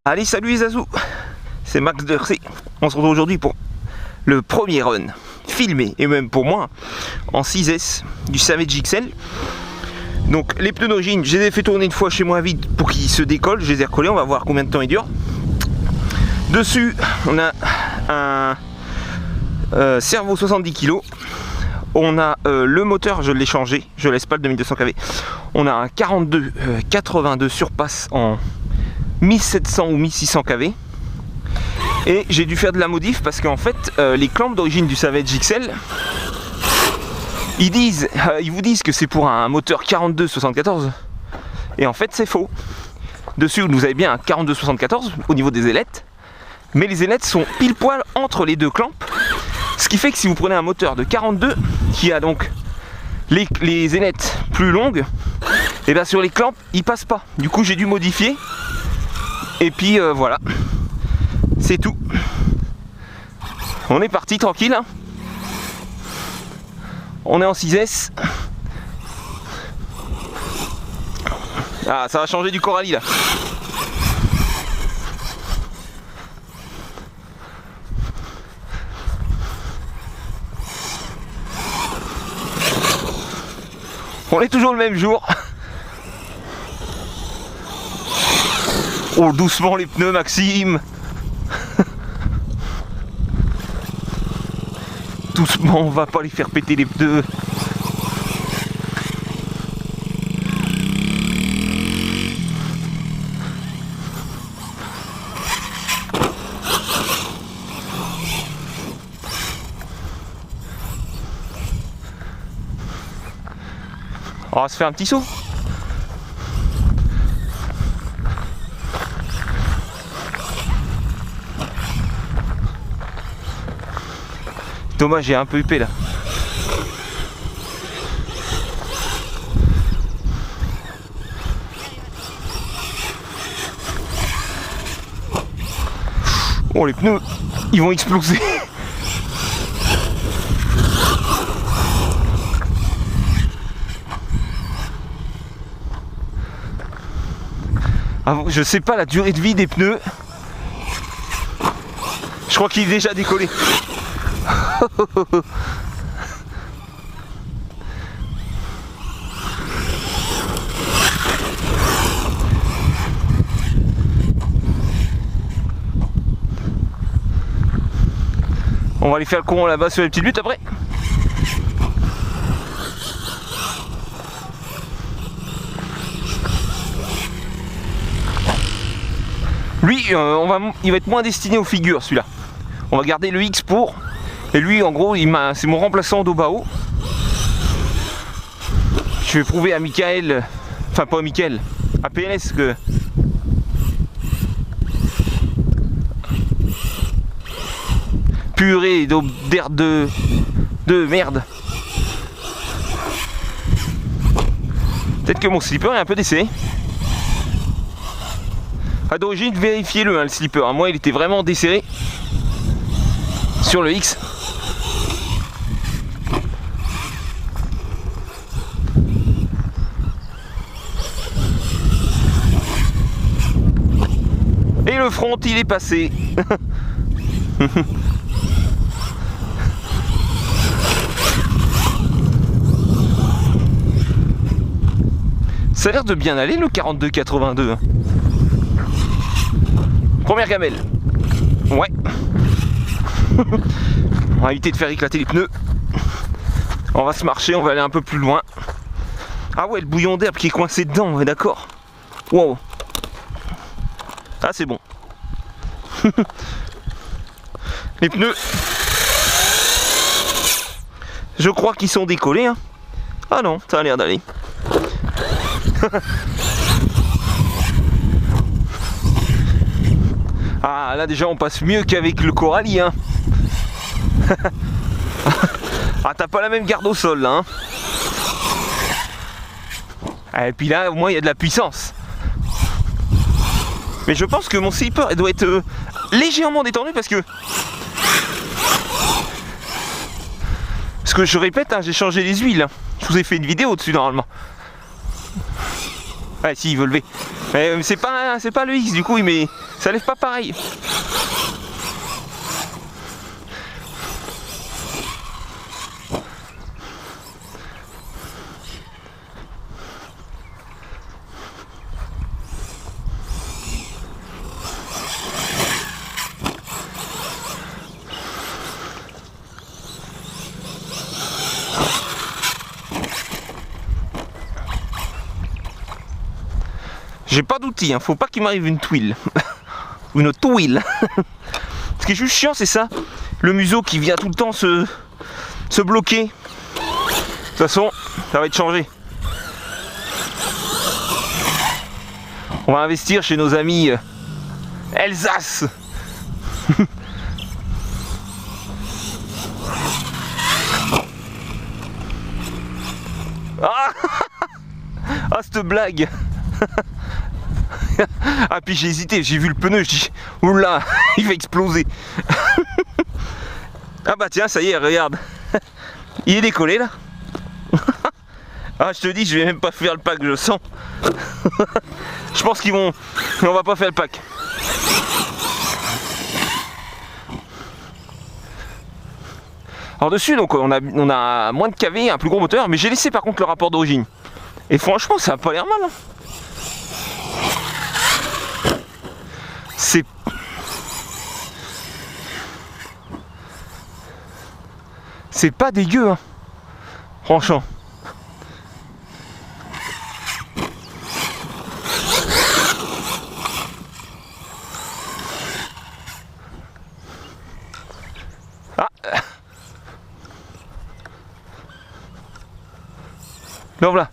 Allez, salut les Azous, c'est Max de RC. On se retrouve aujourd'hui pour le premier run filmé, et même pour moi, en 6S du Savage XL. Donc les pneus d'origine, je les ai fait tourner une fois chez moi vide pour qu'ils se décollent. Je les ai recollés, on va voir combien de temps ils durent. Dessus, on a un Servo 70 kg. On a le moteur, je l'ai changé, je laisse pas le 2200 kV. On a un 42 82 surpasse en 1700 ou 1600 kV. Et j'ai dû faire de la modif parce qu'en fait les clampes d'origine du Savage XL, ils vous disent que c'est pour un moteur 42 74, et en fait c'est faux. Dessus vous avez bien un 42 74 au niveau des ailettes, mais les ailettes sont pile poil entre les deux clampes, ce qui fait que si vous prenez un moteur de 42 qui a donc les ailettes plus longues, et bien sur les clampes il passe pas. Du coup j'ai dû modifier, et puis voilà, c'est tout. On est parti tranquille, hein. On est en 6S. Ah, ça va changer du Coralie là. On est toujours le même jour. Oh, doucement les pneus, Maxime. Doucement, on va pas les faire péter les pneus. On va se faire un petit saut. Dommage, j'ai un peu huppé là. Oh, les pneus, ils vont exploser. Ah, je sais pas la durée de vie des pneus. Je crois qu'il est déjà décollé. On va aller faire le con là-bas sur les petites buttes après. Lui, il va être moins destiné aux figures, celui-là. On va garder le X pour. Et lui, en gros, c'est mon remplaçant d'Obao. Je vais prouver à Michael, enfin pas à Michael, à PLS que... Purée d'air de merde. Peut-être que mon slipper est un peu desserré. À d'origine, vérifiez-le, hein, le slipper. Moi, il était vraiment desserré sur le X. Et le front, il est passé. Ça a l'air de bien aller le 42-82. Première gamelle. Ouais. On va éviter de faire éclater les pneus. On va se marcher, on va aller un peu plus loin. Ah ouais, le bouillon d'herbe qui est coincé dedans, on est d'accord. Wow. Ah, c'est bon. Les pneus, je crois qu'ils sont décollés, hein. Ah non, ça a l'air d'aller. Ah, là déjà on passe mieux qu'avec le Coralie, hein. Ah, t'as pas la même garde au sol là, hein. Et puis là au moins il y a de la puissance. Mais je pense que mon slipper elle doit être légèrement détendu parce que je répète, hein, j'ai changé les huiles. Je vous ai fait une vidéo dessus normalement. Ouais, si, il veut lever. Mais c'est pas le X du coup, mais ça lève pas pareil. J'ai pas d'outil, hein. Faut pas qu'il m'arrive une tuile. Ou une touille. Ce qui est juste chiant, c'est ça. Le museau qui vient tout le temps se bloquer. De toute façon, ça va être changé. On va investir chez nos amis Alsace. Ah, cette blague. Ah, puis j'ai hésité, j'ai vu le pneu, je dis oula, il va exploser. Ah bah tiens, ça y est, regarde. Il est décollé là. Ah, je te dis, je vais même pas faire le pack, je sens. Je pense qu'ils vont... On va pas faire le pack. Alors dessus, donc on a moins de kV, un plus gros moteur, mais j'ai laissé par contre le rapport d'origine. Et franchement, ça a pas l'air mal. Hein. C'est pas dégueu, hein. Franchement. Ah. Donc voilà.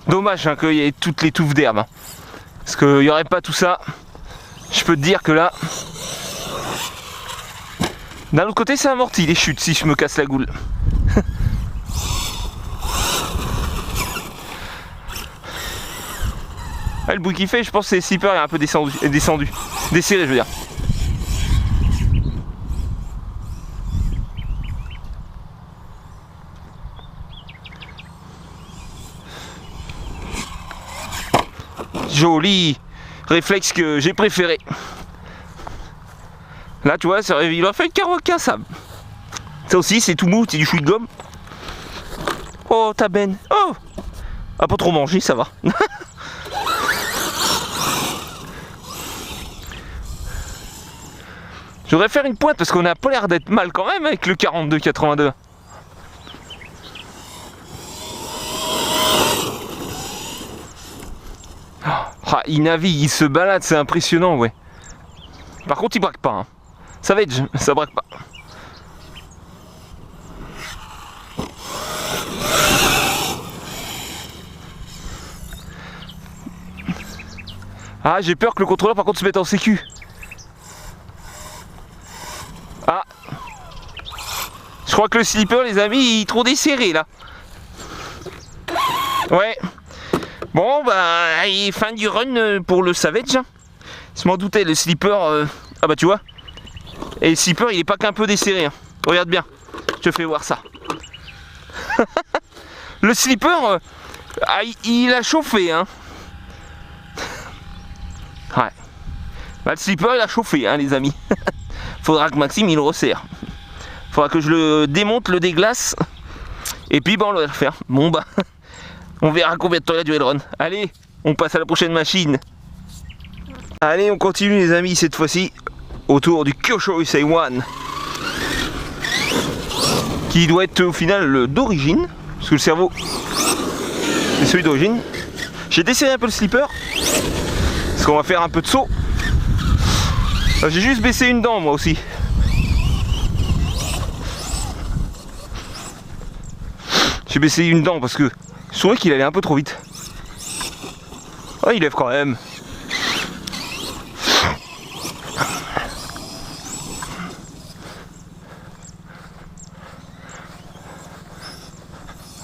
Dommage hein, qu'il y ait toutes les touffes d'herbe. Hein. Parce qu'il n'y aurait pas tout ça. Je peux te dire que là... D'un autre côté, c'est amorti les chutes si je me casse la goule. Ah, le bruit qu'il fait, je pense que c'est le slipper est un peu descendu. Desserré, je veux dire. Joli réflexe que j'ai préféré. Là, tu vois, il a fait le carreau ça. Ça aussi, c'est tout mou, c'est du chewing-gum. Oh, ta benne. Oh, a pas trop mangé, ça va. Je voudrais faire une pointe parce qu'on a pas l'air d'être mal quand même avec le 42-82. Ah, il navigue, il se balade, c'est impressionnant, ouais. Par contre, il braque pas. Hein. Ça va être, ça braque pas. Ah, j'ai peur que le contrôleur, par contre, se mette en sécu. Ah. Je crois que le slipper, les amis, il est trop desserré, là. Ouais. Bon, bah, fin du run pour le Savage. Je m'en doutais, le slipper... Ah bah, tu vois. Et le slipper, il est pas qu'un peu desserré. Hein. Regarde bien. Je te fais voir ça. Le slipper, il a chauffé, hein. Ouais. Bah, le slipper, il a chauffé, hein, les amis. Faudra que Maxime, il le resserre. Faudra que je le démonte, le déglace. Et puis, bah, on va le refaire. Bon, bah... On verra combien de temps il a duré le run. Allez, on passe à la prochaine machine. Allez, on continue les amis, cette fois-ci, autour du Kyosho Usai-1. Qui doit être au final d'origine. Parce que le cerveau, c'est celui d'origine. J'ai desserré un peu le slipper. Parce qu'on va faire un peu de saut. J'ai juste baissé une dent moi aussi. J'ai baissé une dent parce que je trouvais qu'il allait un peu trop vite. Oh, il lève quand même.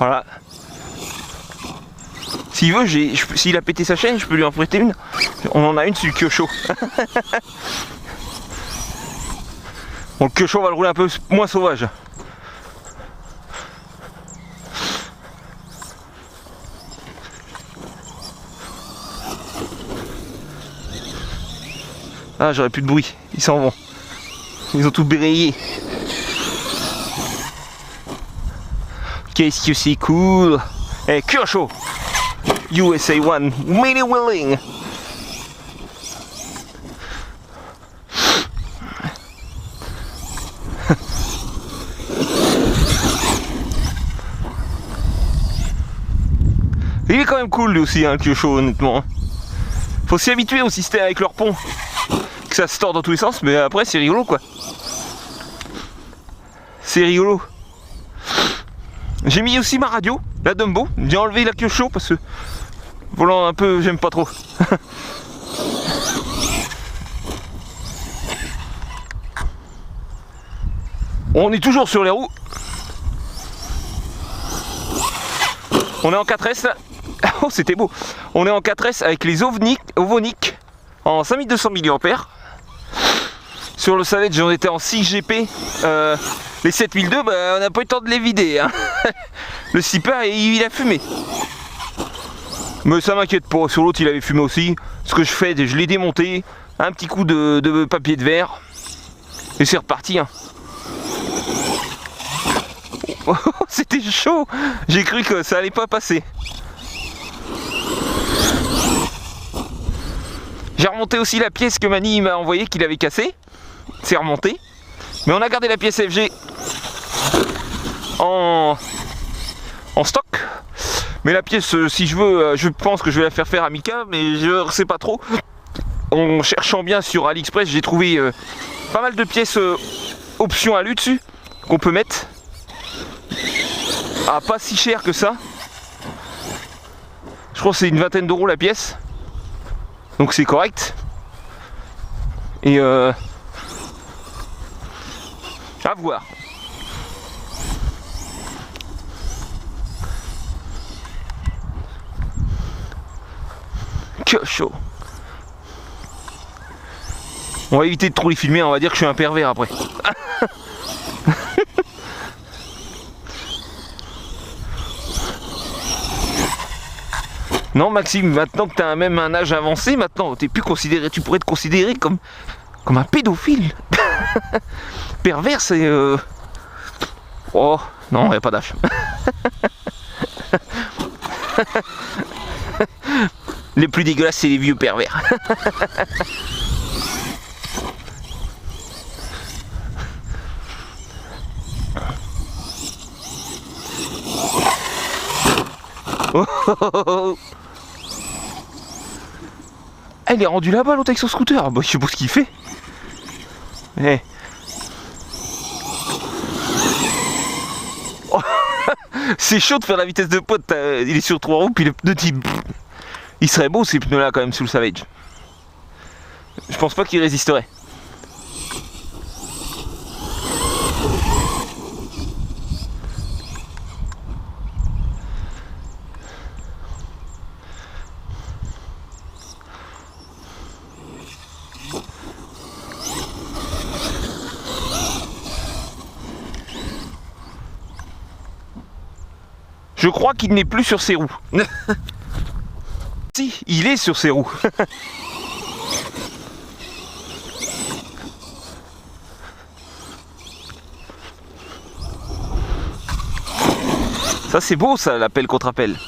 Voilà. S'il veut, s'il a pété sa chaîne, je peux lui en prêter une. On en a une sur le Kyosho. Bon, le Kyosho, on va le rouler un peu moins sauvage. Ah, j'aurais plus de bruit. Ils s'en vont. Ils ont tout bérayé. Qu'est-ce que c'est cool. Eh, Kyosho USA One, Mini Wheeling. Il est quand même cool lui aussi, hein, le Kyosho, honnêtement. Faut s'y habituer au système avec leur pont. Que ça se tord dans tous les sens, mais après c'est rigolo quoi. C'est rigolo. J'ai mis aussi ma radio, la Dumbo. J'ai enlevé la Kyosho parce que volant un peu, j'aime pas trop. On est toujours sur les roues. On est en 4S là. Oh, c'était beau. On est en 4S avec les Ovonic en 5200 mAh. Sur le Savage, on était en 6GP. Les 7002, bah, on n'a pas eu le temps de les vider. Hein. Le Sipper, il a fumé. Mais ça m'inquiète pas. Sur l'autre, il avait fumé aussi. Ce que je fais, je l'ai démonté. Un petit coup de papier de verre. Et c'est reparti. Hein. Oh, c'était chaud. J'ai cru que ça allait pas passer. J'ai remonté aussi la pièce que Mani m'a envoyée qu'il avait cassée. C'est remonté. Mais on a gardé la pièce FG en stock. Mais la pièce, si je veux, je pense que je vais la faire à Mika, mais je ne sais pas trop. En cherchant bien sur AliExpress, j'ai trouvé pas mal de pièces option alu dessus qu'on peut mettre. Ah, pas si cher que ça. Je crois que c'est une vingtaine d'euros la pièce. Donc c'est correct. Et à voir. Que chaud. On va éviter de trop les filmer, on va dire que je suis un pervers après. Non Maxime, maintenant que tu as même un âge avancé, maintenant t'es plus considéré, tu pourrais te considérer comme un pédophile. Pervers, c'est... Oh, non, il n'y a pas d'âge. Les plus dégueulasses, c'est les vieux pervers. Oh, oh, oh, oh. Elle est rendue là-bas l'autre avec son scooter. Bah, je sais pas ce qu'il fait. Eh. Oh. C'est chaud de faire la vitesse de pote. Il est sur 3 roues, puis le pneu type. Il serait beau ces pneus là quand même sous le Savage. Je pense pas qu'il résisterait. Je crois qu'il n'est plus sur ses roues. Si, il est sur ses roues. Ça c'est beau ça, l'appel contre appel.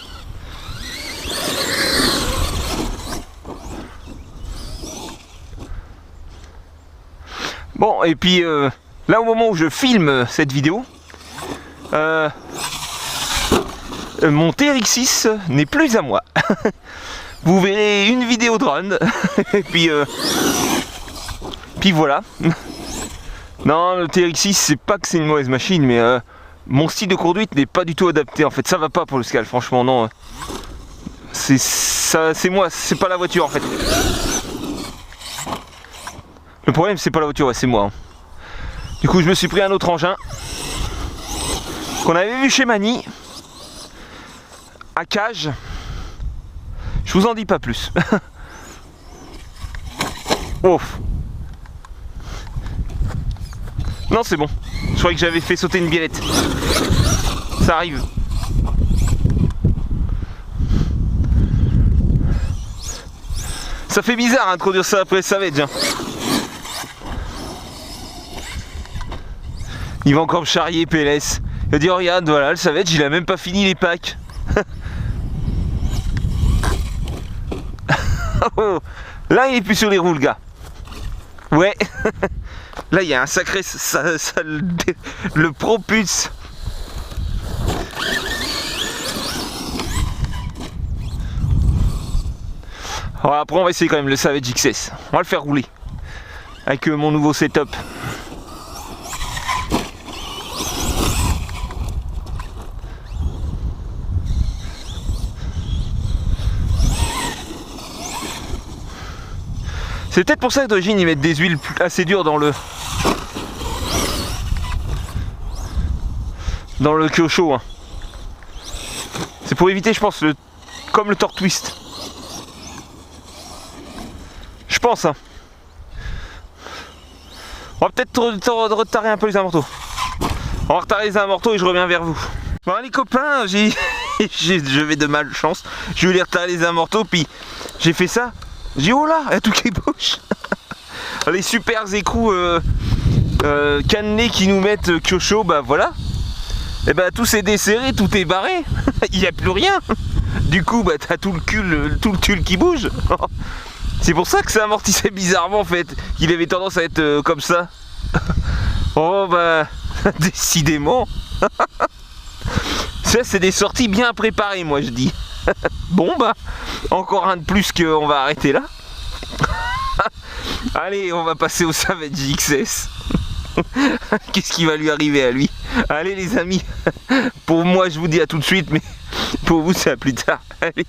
Bon, et puis là au moment où je filme cette vidéo, mon TRX6 n'est plus à moi. Vous verrez une vidéo de run. Et puis voilà. Non, le TRX6, c'est pas que c'est une mauvaise machine, mais mon style de conduite n'est pas du tout adapté. En fait, ça va pas pour le Scal, franchement, non. C'est ça, c'est moi, c'est pas la voiture en fait. Le problème, c'est pas la voiture, ouais, c'est moi. Hein. Du coup, je me suis pris un autre engin qu'on avait vu chez Mani. à cage. Je vous en dis pas plus. Oh. Non, c'est bon. Je croyais que j'avais fait sauter une biellette. Ça arrive. Ça fait bizarre d'introduire ça après le Savage. Hein. Il va encore me charrier, PLS. Il va dire, regarde, voilà, le Savage, il a même pas fini les packs. Oh, là, il est plus sur les roues, le gars. Ouais. Là, il y a un sacré... Ça le propulse. Alors après, on va essayer quand même le Savage XS. On va le faire rouler. Avec mon nouveau setup. C'est peut-être pour ça que d'origine ils mettent des huiles assez dures dans le Kyosho. Hein. C'est pour éviter, je pense, comme le torque twist. Je pense. Hein. On va peut-être retarder un peu les amortos. On va retarder les amortos et je reviens vers vous. Bon les copains, je vais de malchance. Je vais les retarder les amortos, puis j'ai fait ça. J'ai dit oh là, il y a tout qui bouge. Les super écrous cannelés qui nous mettent Kyosho, bah voilà. Et bah tout s'est desserré, tout est barré. Il n'y a plus rien. Du coup bah t'as tout le tulle qui bouge. C'est pour ça que ça amortissait bizarrement en fait. Il avait tendance à être comme ça. Oh bah décidément. Ça c'est des sorties bien préparées moi je dis. Bon bah encore un de plus qu'on va arrêter là. Allez on va passer au Savage XS. Qu'est-ce qui va lui arriver à lui? Allez les amis. Pour moi je vous dis à tout de suite, mais pour vous c'est à plus tard. Allez.